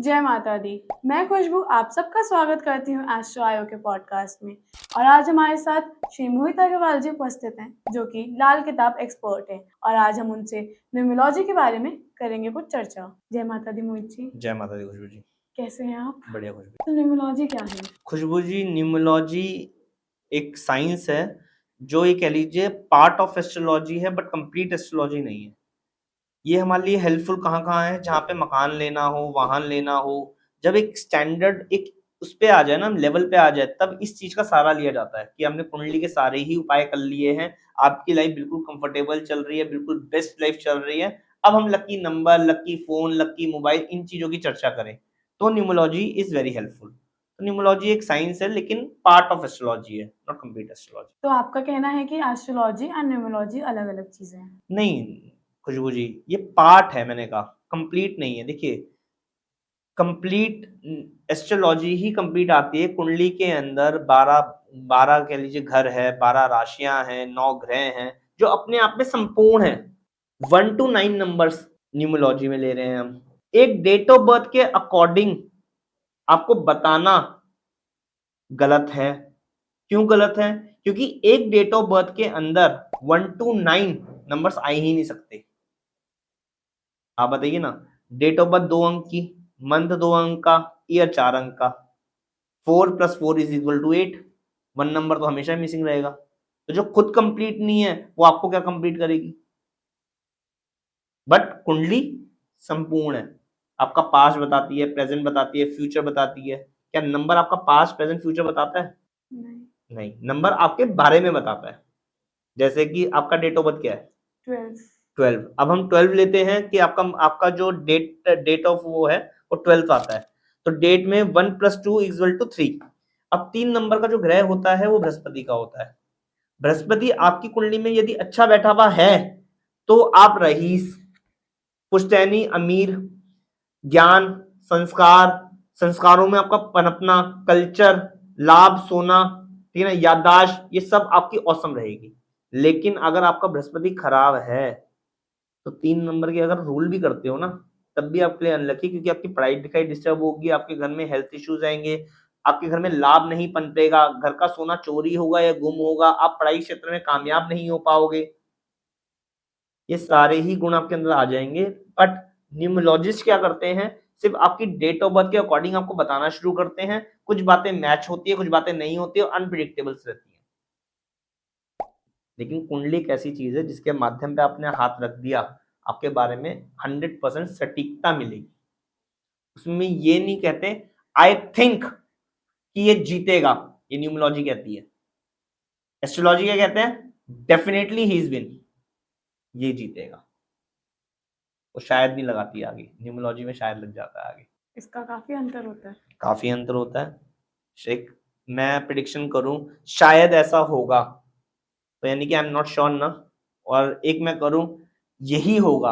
जय माता दी। मैं खुशबू आप सबका स्वागत करती हूँ एस्ट्रो आयो के पॉडकास्ट में। और आज हमारे साथ श्री मोहित अग्रवाल जी उपस्थित हैं, जो कि लाल किताब एक्सपर्ट हैं। और आज हम उनसे न्यूमरोलॉजी के बारे में करेंगे कुछ चर्चा। जय माता दी मोहित जी। जय माता दी खुशबू जी। कैसे हैं आप? बढ़िया खुशबू। तो न्यूमरोलॉजी क्या है? खुशबू जी, न्यूमरोलॉजी एक साइंस है जो ये कह लीजिए पार्ट ऑफ एस्ट्रोलॉजी है, बट कंप्लीट एस्ट्रोलॉजी नहीं है। ये हमारे लिए हेल्पफुल कहाँ कहाँ है, जहाँ पे मकान लेना हो, वाहन लेना हो, जब एक स्टैंडर्ड एक उस पे आ जाए ना, लेवल पे आ जाए, तब इस चीज का सहारा लिया जाता है कि हमने कुंडली के सारे ही उपाय कर लिए हैं, आपकी लाइफ बिल्कुल कंफर्टेबल चल रही है, बिल्कुल बेस्ट लाइफ चल रही है। अब हम lucky number, lucky phone, lucky mobile, इन चीजों की चर्चा करें तो न्यूमरोलॉजी इज वेरी हेल्पफुल। तो न्यूमरोलॉजी एक साइंस है, लेकिन पार्ट ऑफ एस्ट्रोलॉजी है, नॉट कंप्लीट एस्ट्रोलॉजी। तो आपका कहना है कि एस्ट्रोलॉजी और न्यूमरोलॉजी अलग अलग चीजें हैं? नहीं खुशबू जी, ये पार्ट है, मैंने कहा कंप्लीट नहीं है। देखिए, कंप्लीट एस्ट्रोलॉजी ही कंप्लीट आती है कुंडली के अंदर 12 12 कह लीजिए घर है, 12 राशियां हैं, 9 ग्रह हैं, जो अपने आप में संपूर्ण है। 1 to 9 नंबर्स न्यूमरोलॉजी में ले रहे हैं हम। एक डेट ऑफ बर्थ के अकॉर्डिंग आपको बताना गलत है। क्यों गलत है? क्योंकि एक डेट ऑफ बर्थ के अंदर 1 to 9 नंबर्स आ ही नहीं सकते। आप बताइए ना, डेट ऑफ बर्थ 2 अंक की, मंथ 2 अंक का, ईयर 4 अंक का, 4 + 4 = 8। 1 नंबर तो हमेशा मिसिंग रहेगा। तो जो खुद कंप्लीट नहीं है वो आपको क्या कंप्लीट करेगी? बट कुंडली संपूर्ण है, आपका पास्ट बताती है, प्रेजेंट बताती है, फ्यूचर बताती है। क्या नंबर आपका पास्ट, प्रेजेंट, फ्यूचर बताता है? नहीं। नहीं, नंबर आपके बारे में बताता है। जैसे कि आपका डेट ऑफ बर्थ क्या है? 12। 12। अब हम 12 लेते हैं कि आपका आपका जो डेट ऑफ वो है वो 12 आता है। तो डेट में 1 + 2 = 3। अब 3 नंबर का जो ग्रह होता है वो बृहस्पति का होता है। बृहस्पति आपकी कुंडली में यदि अच्छा बैठा हुआ है तो आप रईस, पुश्तैनी, अमीर, ज्ञान, संस्कार, संस्कारों में आपका पनपना, कल्चर, लाभ, सोना, ठीक है ना, याददाश्त, ये सब आपकी औसम रहेगी। लेकिन अगर आपका बृहस्पति खराब है तो 3 नंबर के अगर रूल भी करते हो ना, तब भी आपके लिए अनलकी, क्योंकि आपकी पढ़ाई लिखाई डिस्टर्ब होगी, आपके घर में हेल्थ इश्यूज आएंगे, आपके घर में लाभ नहीं पनपेगा, घर का सोना चोरी होगा या गुम होगा, आप पढ़ाई क्षेत्र में कामयाब नहीं हो पाओगे। ये सारे ही गुण आपके अंदर आ जाएंगे। बट न्यूमरोलॉजिस्ट क्या करते हैं, सिर्फ आपकी डेट ऑफ बर्थ के अकॉर्डिंग आपको बताना शुरू करते हैं। कुछ बातें मैच होती है, कुछ बातें नहीं होती है, और अनप्रिडिक्टेबल्स रहती है। लेकिन कुंडली एक ऐसी चीज है जिसके माध्यम पे आपने हाथ रख दिया, आपके बारे में 100% सटीकता मिलेगी। उसमें ये नहीं कहते आई थिंक कि ये जीतेगा, ये न्यूमरोलॉजी कहती है। एस्ट्रोलॉजी क्या कहते हैं? डेफिनेटली ही इज विन, ये जीतेगा। वो शायद नहीं लगाती आगे, न्यूमरोलॉजी में शायद लग जाता है आगे। इसका काफी अंतर होता है। काफी अंतर होता है। एक मैं प्रिडिक्शन करूं शायद ऐसा होगा, तो यानी कि आई एम नॉट श्योर ना, और एक मैं करूं यही होगा,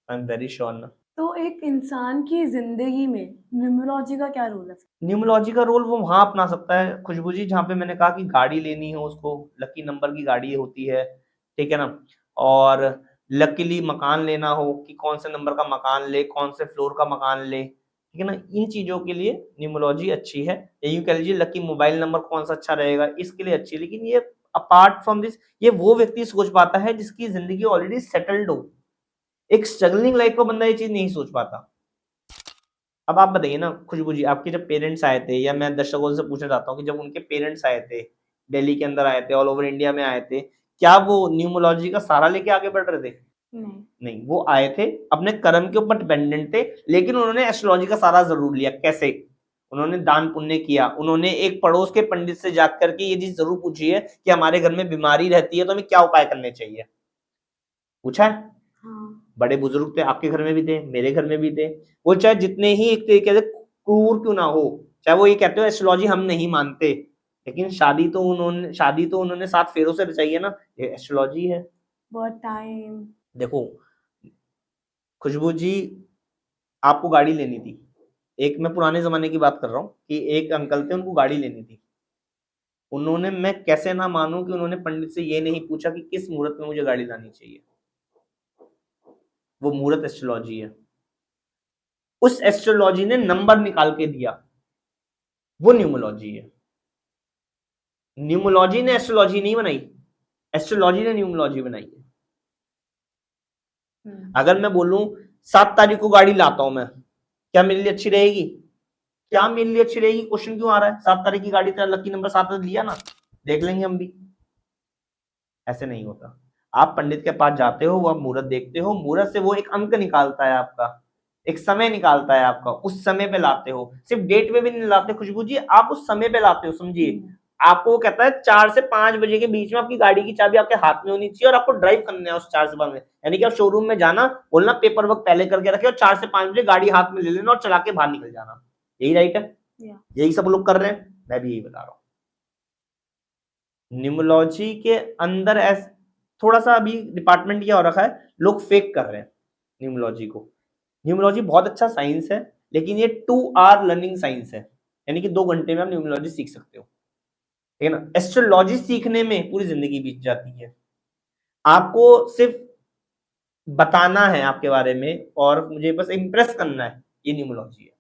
आई एम वेरी श्योर ना। तो एक इंसान की जिंदगी में न्यूमरोलॉजी का क्या रोल है? न्यूमरोलॉजी का रोल वो वहां अपना सकता है खुशबू जी, जहाँ पे मैंने कहा कि गाड़ी लेनी हो उसको, लकी नंबर की गाड़ी होती है, ठीक है ना, और लकीली मकान लेना हो कि कौन से नंबर का मकान ले, कौन से फ्लोर का मकान ले, ठीक है ना, इन चीजों के लिए न्यूमरोलॉजी अच्छी है। या यूं कह लीजिए लकी मोबाइल नंबर कौन सा अच्छा रहेगा, इसके लिए अच्छी है। लेकिन ये अपार्ट फ्रॉम दिस, ये वो व्यक्ति सोच पाता है जिसकी जिंदगी ऑलरेडी सेटल्ड हो। एक स्ट्रगलिंग लाइफ का बंदा ये चीज नहीं सोच पाता। अब आप बताइए ना खुशबू जी, आपके जब पेरेंट्स आए थे, या मैं दर्शकों से पूछना चाहता हूँ कि जब उनके पेरेंट्स आए थे, दिल्ली के अंदर आए थे, ऑल ओवर इंडिया में आए थे, क्या वो न्यूमरोलॉजी का सहारा लेके आगे बढ़ रहे थे? नहीं। नहीं, वो आए थे अपने कर्म के ऊपर डिपेंडेंट थे, लेकिन उन्होंने एस्ट्रोलॉजी का सहारा जरूर लिया। कैसे? उन्होंने दान पुण्य किया, उन्होंने एक पड़ोस के पंडित से जाकर करके ये चीज जरूर पूछी है कि हमारे घर में बीमारी रहती है तो हमें क्या उपाय करने चाहिए। पूछा है? हाँ। बड़े बुजुर्ग थे, आपके घर में भी थे, मेरे घर में भी थे। वो चाहे जितने ही एक तरीके से क्रूर क्यों ना हो, चाहे वो ये कहते हो एस्ट्रोलॉजी हम नहीं मानते, लेकिन शादी तो उन्होंने 7 फेरों से रचाई है ना, ये एस्ट्रोलॉजी है। बहुत टाइम। देखो खुशबू जी, आपको गाड़ी लेनी थी, एक मैं पुराने जमाने की बात कर रहा हूँ कि एक अंकल थे, उनको गाड़ी लेनी थी। उन्होंने, मैं कैसे ना मानूं कि उन्होंने पंडित से ये नहीं पूछा कि किस मुहूर्त में मुझे गाड़ी लानी चाहिए। वो मुहूर्त एस्ट्रोलॉजी है। उस एस्ट्रोलॉजी ने नंबर निकाल के दिया, वो न्यूमोलॉजी है। न्यूमोलॉजी ने एस्ट्रोलॉजी नहीं बनाई, एस्ट्रोलॉजी ने न्यूमोलॉजी बनाई है। अगर मैं बोलूं 7 तारीख को गाड़ी लाता हूं मैं, क्या मेरे लिए अच्छी रहेगी? क्या मेरे लिए अच्छी रहेगी? क्वेश्चन क्यों आ रहा है? 7 तारीख की गाड़ी, तेरा लकी नंबर 7 लिया ना, देख लेंगे हम भी। ऐसे नहीं होता। आप पंडित के पास जाते हो, वो आप मुहूर्त देखते हो, मुहूर्त से वो एक अंक निकालता है आपका, एक समय निकालता है आपका, उस समय पे लाते हो। सिर्फ डेट पे भी नहीं लाते खुशबू जी, आप उस समय पे लाते हो। समझिए, आपको वो कहता है 4 से 5 बजे के बीच में आपकी गाड़ी की चाबी आपके हाथ में होनी चाहिए और आपको ड्राइव करना है उस 4 से 5 में। यानी कि आप शोरूम में जाना, बोलना पेपर वर्क पहले करके रखे और 4 से 5 बजे गाड़ी हाथ में ले लेना और चला के बाहर निकल जाना। यही राइट है? यही सब लोग कर रहे हैं, मैं भी यही बता रहा हूँ। न्यूमोलॉजी के अंदर थोड़ा सा अभी डिपार्टमेंट क्या हो रखा है, लोग फेक कर रहे हैं न्यूमोलॉजी को। न्यूमोलॉजी बहुत अच्छा साइंस है, लेकिन ये 2 आवर लर्निंग साइंस है, यानी कि 2 घंटे में आप न्यूमोलॉजी सीख सकते हो, ठीक है ना। एस्ट्रोलॉजी सीखने में पूरी जिंदगी बीत जाती है। आपको सिर्फ बताना है आपके बारे में और मुझे बस इंप्रेस करना है, ये न्यूमोलॉजी है।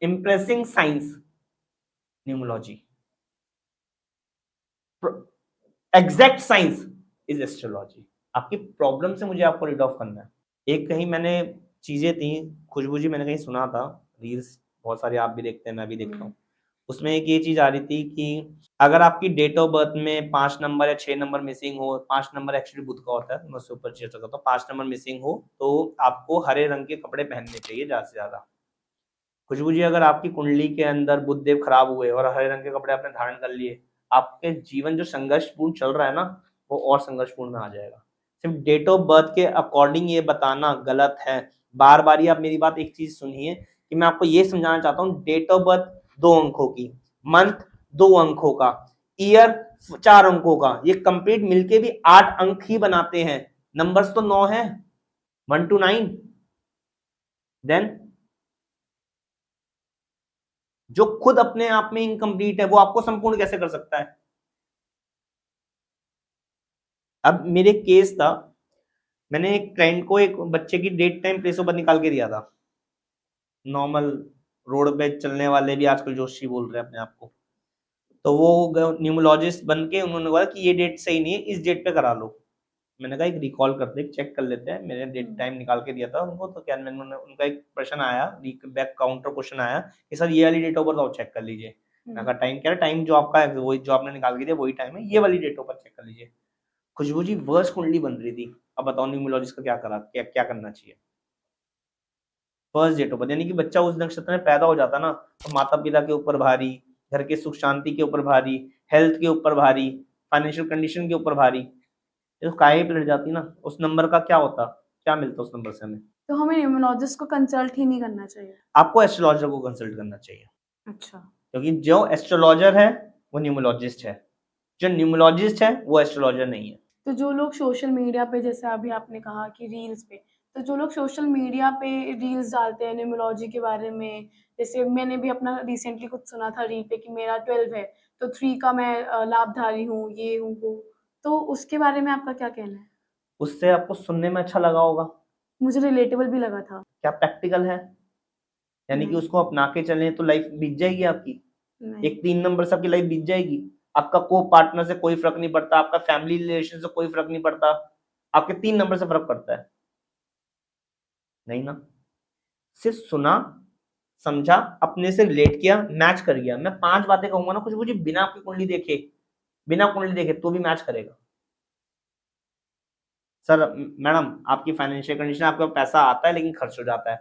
Impressing science न्यूमोलॉजी, exact science is astrology. आपकी प्रॉब्लम से मुझे आपको रीड ऑफ करना है। एक कहीं मैंने चीजें थी खुशबू जी, मैंने कहीं सुना था, रील्स बहुत सारे आप भी देखते हैं, मैं भी देखता हूँ, उसमें एक ये चीज आ रही थी कि अगर आपकी डेट ऑफ बर्थ में 5 नंबर या 6 नंबर मिसिंग हो, 5 नंबर एक्चुअली बुध का होता है, मैं उससे ऊपर चर्चा करता हूँ, 5 नंबर मिसिंग हो तो आपको हरे रंग के कपड़े पहनने चाहिए ज्यादा से ज्यादा। खुशबू जी, अगर आपकी कुंडली के अंदर बुधदेव खराब हुए और हरे रंग के कपड़े आपने धारण कर लिए, आपके जीवन जो संघर्षपूर्ण चल रहा है ना, वो और संघर्षपूर्ण में आ जाएगा। सिर्फ डेट ऑफ बर्थ के अकॉर्डिंग ये बताना गलत है। बार बार ही आप मेरी बात एक चीज सुनिए कि मैं आपको ये समझाना चाहता हूँ, डेट ऑफ बर्थ 2 अंकों की, मंथ 2 अंकों का, ईयर 4 अंकों का, ये कंप्लीट मिलके भी 8 अंक ही बनाते हैं। नंबर्स तो 9 है, 1 to 9। देन जो खुद अपने आप में इनकम्प्लीट है, वो आपको संपूर्ण कैसे कर सकता है? अब मेरे केस था, मैंने एक क्लाइंट को एक बच्चे की डेट टाइम प्लेस ऑफ निकाल के दिया था। नॉर्मल रोड पे चलने वाले भी आजकल जोशी बोल रहे हैं अपने आप को, तो वो न्यूमोलॉजिस्ट बन के उन्होंने बोला कि ये डेट सही नहीं है, इस डेट पे करा लो। मैंने कहा एक रिकॉल करते हैं, चेक कर लेते हैं। मैंने डेट टाइम निकाल के दिया था उनको, तो क्या मैंने उनका एक प्रश्न आया, बैक काउंटर क्वेश्चन आया कि सर ये वाली डेट ऑफ बर्थ आप चेक कर लीजिए। मैं कहा टाइम क्या है? टाइम जो आपका है वही जो आपने निकाल के दिया वही टाइम है, ये वाली डेट ऑफ बर्थ चेक कर लीजिए। खुशबू जी वर्स कुंडली बन रही थी। अब बताओ न्यूमोलॉजिस्ट का क्या करना चाहिए? फर्स्ट डेट ऑफ बर्थ, यानी कि बच्चा उस नक्षत्र में पैदा हो जाता ना, तो माता पिता के ऊपर भारी, घर के सुख शांति के ऊपर भारी, हेल्थ के ऊपर भारी, फाइनेंशियल कंडीशन के ऊपर भारी, ये तो काहे पे लड़ जाती ना। उस नंबर का क्या होता, क्या मिलता उस नंबर से हमें? तो हमें न्यूमरोलॉजिस्ट को कंसल्ट ही नहीं करना चाहिए? आपको एस्ट्रोलॉजर को कंसल्ट करना चाहिए, अच्छा। क्योंकि जो एस्ट्रोलॉजर है वो न्यूमोलॉजिस्ट है, जो न्यूमोलॉजिस्ट है वो एस्ट्रोलॉजर नहीं है। तो जो लोग सोशल मीडिया पे, जैसे अभी आपने कहा कि रील्स पे, तो जो लोग सोशल मीडिया पे रील्स डालते हैं न्यूमरोलॉजी के बारे में, जैसे मैंने भी अपना रिसेंटली कुछ सुना था रील पे कि मेरा 12 है तो 3 का मैं लाभधारी हूँ, ये हूँ वो, तो उसके बारे में आपका क्या कहना है? उससे आपको सुनने में अच्छा लगा होगा, मुझे रिलेटेबल भी लगा था। क्या प्रैक्टिकल है? यानी कि नहीं। उसको अपना के चले तो लाइफ बीत जाएगी आपकी, नहीं। एक 3 नंबर से आपकी लाइफ बीत जाएगी। आपका को पार्टनर से कोई फर्क नहीं पड़ता, आपका फैमिली रिलेशन से कोई फर्क नहीं पड़ता, आपके 3 नंबर से फर्क पड़ता है? नहीं ना। सिर्फ सुना, समझा, अपने से रिलेट किया, मैच कर गया। मैं 5 बातें कहूंगा ना कुछ मुझे, बिना आपकी कुंडली देखे, बिना कुंडली देखे तो भी मैच करेगा। सर मैडम आपकी फाइनेंशियल कंडीशन, आपका पैसा आता है लेकिन खर्च हो जाता है,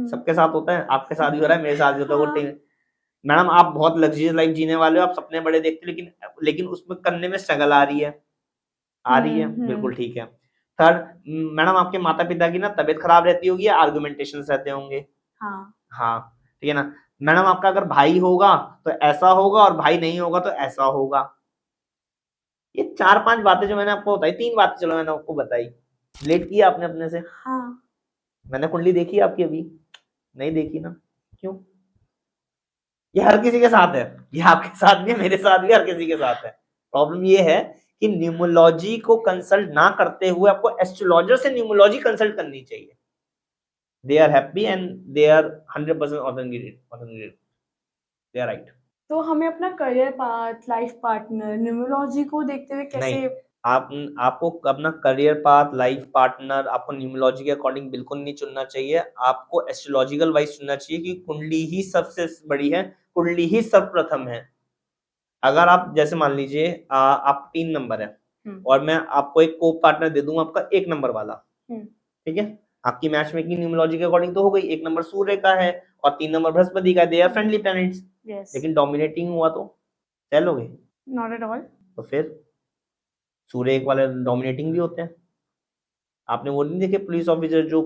सबके साथ होता है, आपके साथ भी हो रहा है, मेरे साथ भी होता है। वो हाँ। मैडम आप बहुत लग्जरियस लाइफ जीने वाले हो, आप सपने बड़े देखते हो, लेकिन लेकिन उसमें करने में स्ट्रगल आ रही है, बिल्कुल ठीक है। थर्ड, मैडम आपके माता पिता की ना तबीयत खराब रहती होगी या आर्गुमेंटेशन रहते होंगे। हाँ। हाँ, ठीक है ना। मैडम आपका अगर भाई होगा तो ऐसा होगा और भाई नहीं होगा तो ऐसा होगा। ये 4-5 बातें जो मैंने आपको बताई, 3 बातें चलो मैंने आपको बताई, रिलेट किया आपने अपने से। हाँ। मैंने कुंडली देखी है आपकी? अभी नहीं देखी ना, क्यों? ये हर किसी के साथ है, ये आपके साथ भी है, मेरे साथ भी, हर किसी के साथ है। प्रॉब्लम ये है कि न्यूमोलॉजी को कंसल्ट ना करते हुए आपको एस्ट्रोलॉजर से न्यूमोलॉजी कंसल्ट करनी चाहिए। they are happy and they are 100% authentic, they are right. तो हमें अपना career path, life partner, numerology को देखते हुए नहीं, कैसे आपको अपना करियर पाथ, लाइफ पार्टनर आपको न्यूमरोलॉजी के अकॉर्डिंग बिल्कुल नहीं चुनना चाहिए। आपको एस्ट्रोलॉजिकल वाइज चुनना चाहिए कि कुंडली ही सबसे बड़ी है, कुंडली ही सर्वप्रथम है। अगर आप जैसे मान लीजिए आप 3 नंबर है और मैं आपको एक को पार्टनर दे दूंगा आपका 1 नंबर वाला, ठीक है, आपकी मैच मेकिंग न्यूमरोलॉजी के अकॉर्डिंग तो हो गई। 1 नंबर सूर्य का है और 3 नंबर बृहस्पति का है, दे आर फ्रेंडली प्लैनेट्स। लेकिन डोमिनेटिंग हुआ तो सेल हो गए, नॉट एट ऑल। तो फिर सूर्य एक वाले डोमिनेटिंग भी होते हैं। आपने वो नहीं देखे पुलिस ऑफिसर जो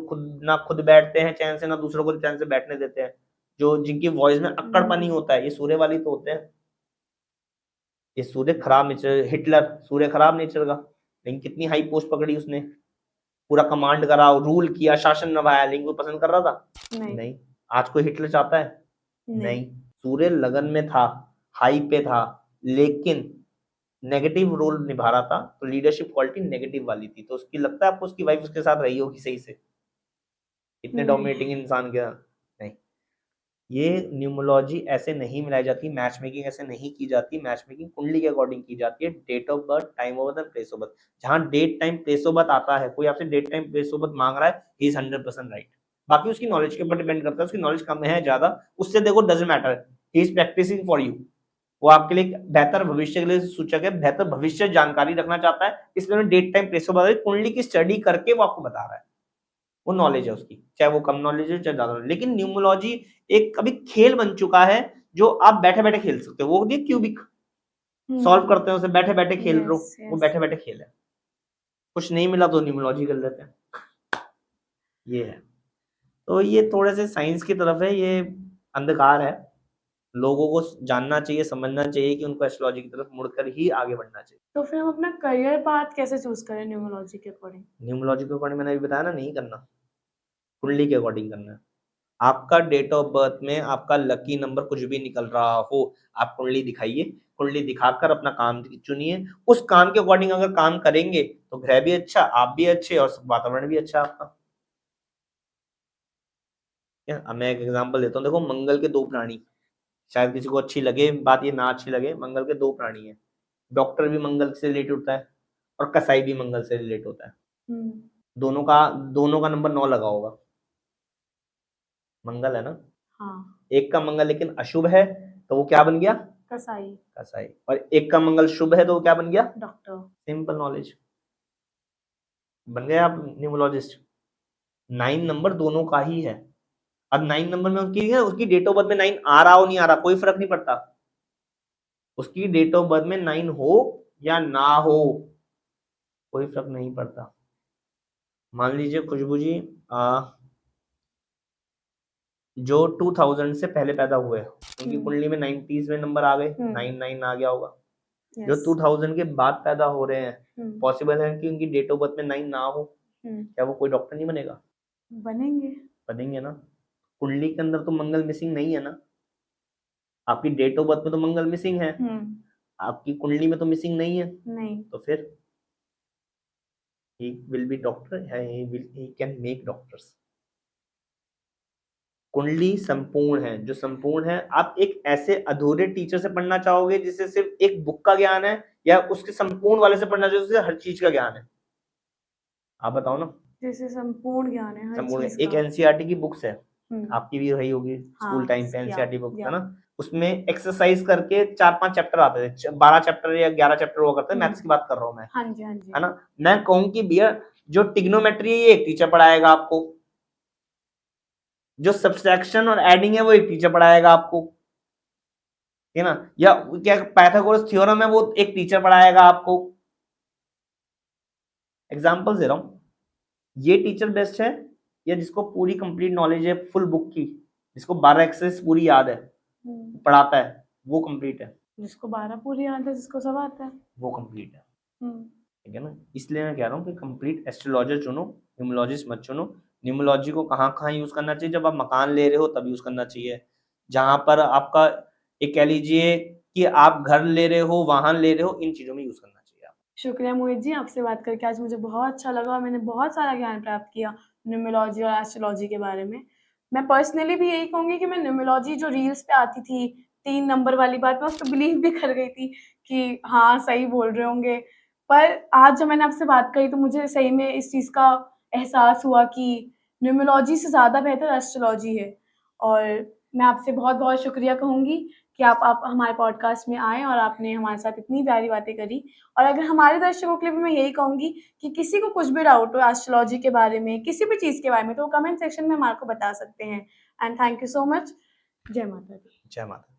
खुद बैठते हैं चैन से, ना दूसरों को चैन से बैठने देते हैं, जो जिनकी वॉइस में अक्कड़पन नहीं होता है, ये सूर्य वाली तो होते हैं। ये सूर्य खराब नेचर, हिटलर सूर्य खराब नेचर का, लेकिन कितनी हाई पोस्ट पकड़ी उसने, पूरा कमांड करा, रूल किया, शासन निभाया, लेकिन कोई पसंद कर रहा था? नहीं। आज कोई हिटलर चाहता है? नहीं। सूर्य लगन में था, हाई पे था, लेकिन नेगेटिव रोल निभा रहा था, तो लीडरशिप क्वालिटी नेगेटिव वाली थी। तो उसकी लगता है आपको उसकी वाइफ उसके साथ रही होगी सही से, इतने डोमिनेटिंग इंसान के? नहीं। ये न्यूमरोलॉजी ऐसे नहीं मिलाई जाती, मैच मेकिंग ऐसे नहीं की जाती। मैच मेकिंग कुंडली के अकॉर्डिंग की जाती है, date of birth, time of birth and place of birth. जहां date time place of birth आता है, कोई आपसे date time place of birth मांग रहा है, ही इज 100% राइट। बाकी उसकी नॉलेज के ऊपर डिपेंड करता है, उसकी नॉलेज कम है ज्यादा, उससे देखो doesn't matter, he is practising for you. वो आपके लिए एक बेहतर भविष्य के लिए सूचक है, बेहतर भविष्य जानकारी रखना चाहता है, इसलिए date time place of birth कुंडली की स्टडी करके वो आपको बता रहा है। वो नॉलेज है उसकी, चाहे वो कम नॉलेज है चाहे ज्यादा। लेकिन न्यूमरोलॉजी एक अभी खेल बन चुका है जो आप बैठे बैठे खेल सकते हो। वो होती है क्यूबिक, सॉल्व करते हैं उसे बैठे बैठे खेल लो, वो बैठे बैठे खेल है। कुछ नहीं मिला तो न्यूमरोलॉजी कर लेते हैं, ये है। तो ये थोड़े से साइंस की तरफ है, ये अंधकार है। लोगों को जानना चाहिए, समझना चाहिए कि उनको एस्ट्रोलॉजी की तरफ मुड़कर ही आगे बढ़ना चाहिए। तो फिर हम अपना करियर पाथ कैसे चूज करें न्यूमरोलॉजी के अकॉर्डिंग? न्यूमरोलॉजी के अकॉर्डिंग मैंने अभी बताया ना, नहीं करना, कुंडली के अकॉर्डिंग करना है। आपका डेट ऑफ बर्थ में आपका लकी नंबर कुछ भी निकल रहा हो, आप कुंडली दिखाइए, कुंडली दिखाकर अपना काम चुनिए। उस काम के अकॉर्डिंग अगर काम करेंगे तो ग्रह भी अच्छा, आप भी अच्छे और वातावरण भी अच्छा आपका। अब मैं एक एग्जांपल देता हूँ, देखो मंगल के 2 प्राणी, शायद किसी को अच्छी लगे बात, ये ना अच्छी लगे, मंगल के 2 प्राणी है। डॉक्टर भी मंगल से रिलेटेड होता है और कसाई भी मंगल से रिलेट होता है। दोनों का नंबर 9 लगा होगा, मंगल है ना। हाँ। एक का मंगल लेकिन अशुभ है, तो वो क्या बन गया? कसाई। कसाई। और एक का मंगल शुभ है तो वो क्या बन गया? डॉक्टर। सिंपल नॉलेज, बन गए आप न्यूमरोलॉजिस्ट। 9 नंबर दोनों का ही है। अब 9 नंबर में उसकी डेट ऑफ बर्थ में 9 आ रहा हो नहीं आ रहा, कोई फर्क नहीं पड़ता। उसकी डेट ऑफ बर्थ में 9 हो या ना हो, कोई फर्क नहीं पड़ता। मान लीजिए खुशबू जी जो 2000 से पहले पैदा हुए, उनकी कुंडली में 90s में नंबर आ गए, 99 आ गया होगा। जो 2000 के बाद पैदा हो रहे हैं, पॉसिबल है कि उनकी डेट ऑफ बर्थ में 9 ना हो, क्या वो कोई डॉक्टर नहीं बनेगा? बनेंगे ना। कुंडली के अंदर तो मंगल मिसिंग नहीं है ना, आपकी डेट ऑफ बर्थ में तो मंगल मिसिंग है, आपकी कुंडली में तो मिसिंग नहीं है, तो फिर he will be doctor, he can make doctors। कुंडली संपूर्ण है, जो संपूर्ण है। आप एक ऐसे अधूरे टीचर से पढ़ना चाहोगे जिसे सिर्फ एक बुक का ज्ञान है, या उसके संपूर्ण वाले से पढ़ना चाहोगे जिसे हर चीज का ज्ञान है? आप बताओ ना। जैसे संपूर्ण ज्ञान है हर संपूर्ण चीज एक का। एनसीईआरटी की बुक्स है, आपकी भी रही होगी स्कूल टाइम पे एनसीईआरटी बुक, है ना। उसमें एक्सरसाइज करके 4-5 चैप्टर आते थे, 12 चैप्टर या 11 चैप्टर हुआ करते हैं, मैथ्स की बात कर रहा हूँ मैं। हाँ जी, हाँ जी। है ना। मैं कहूँ कि भैया जो ट्रिग्नोमेट्री है ये एक टीचर पढ़ाएगा आपको, जो सब्सट्रैक्शन और एडिंग है वो एक टीचर पढ़ाएगा आपको, है ना। या क्या पाइथागोरस थ्योरम है वो एक टीचर पढ़ाएगा आपको। एग्जांपल दे रहा हूं, ये टीचर बेस्ट है या जिसको पूरी कंप्लीट नॉलेज है फुल बुक की, जिसको 12 एक्सरसाइज पूरी याद है, पढ़ाता है, वो कंप्लीट है। जिसको 12 पूरी याद है, जिसको सब आता है, वो कंप्लीट है। ठीक है ना। इसलिए मैं कह रहा हूँ कि कंप्लीट एस्ट्रोलॉजर चुनो, न्यूमरोलॉजिस्ट मत चुनो। न्यूमरोलॉजी को कहाँ कहाँ यूज करना चाहिए? जब आप मकान ले रहे हो तब यूज करना चाहिए, जहां पर आपका एक कह लीजिए कि आप घर ले रहे हो, वाहन ले रहे हो, इन चीजों में यूज करना चाहिए। शुक्रिया मोहित जी, आपसे बात करके आज मुझे बहुत अच्छा लगा और मैंने बहुत सारा ज्ञान प्राप्त किया न्यूमरोलॉजी और एस्ट्रोलॉजी के बारे में। मैं पर्सनली भी यही कहूँगी कि मैं न्यूमरोलॉजी जो रील्स पे आती थी, 3 नंबर वाली बात, मैं उस पे बिलीव भी कर गई थी कि हाँ, सही बोल रहे होंगे। पर आज जब मैंने आपसे बात करी तो मुझे सही में इस चीज़ का एहसास हुआ कि न्यूमरोलॉजी से ज़्यादा बेहतर एस्ट्रोलॉजी है। और मैं आपसे बहुत-बहुत शुक्रिया कहूँगी कि आप हमारे पॉडकास्ट में आए और आपने हमारे साथ इतनी प्यारी बातें करी। और अगर हमारे दर्शकों के लिए भी मैं यही कहूँगी कि किसी को कुछ भी डाउट हो एस्ट्रोलॉजी के बारे में, किसी भी चीज़ के बारे में, तो वो कमेंट सेक्शन में हमारे को बता सकते हैं। And thank you so much. जय माता दी। जय माता दी।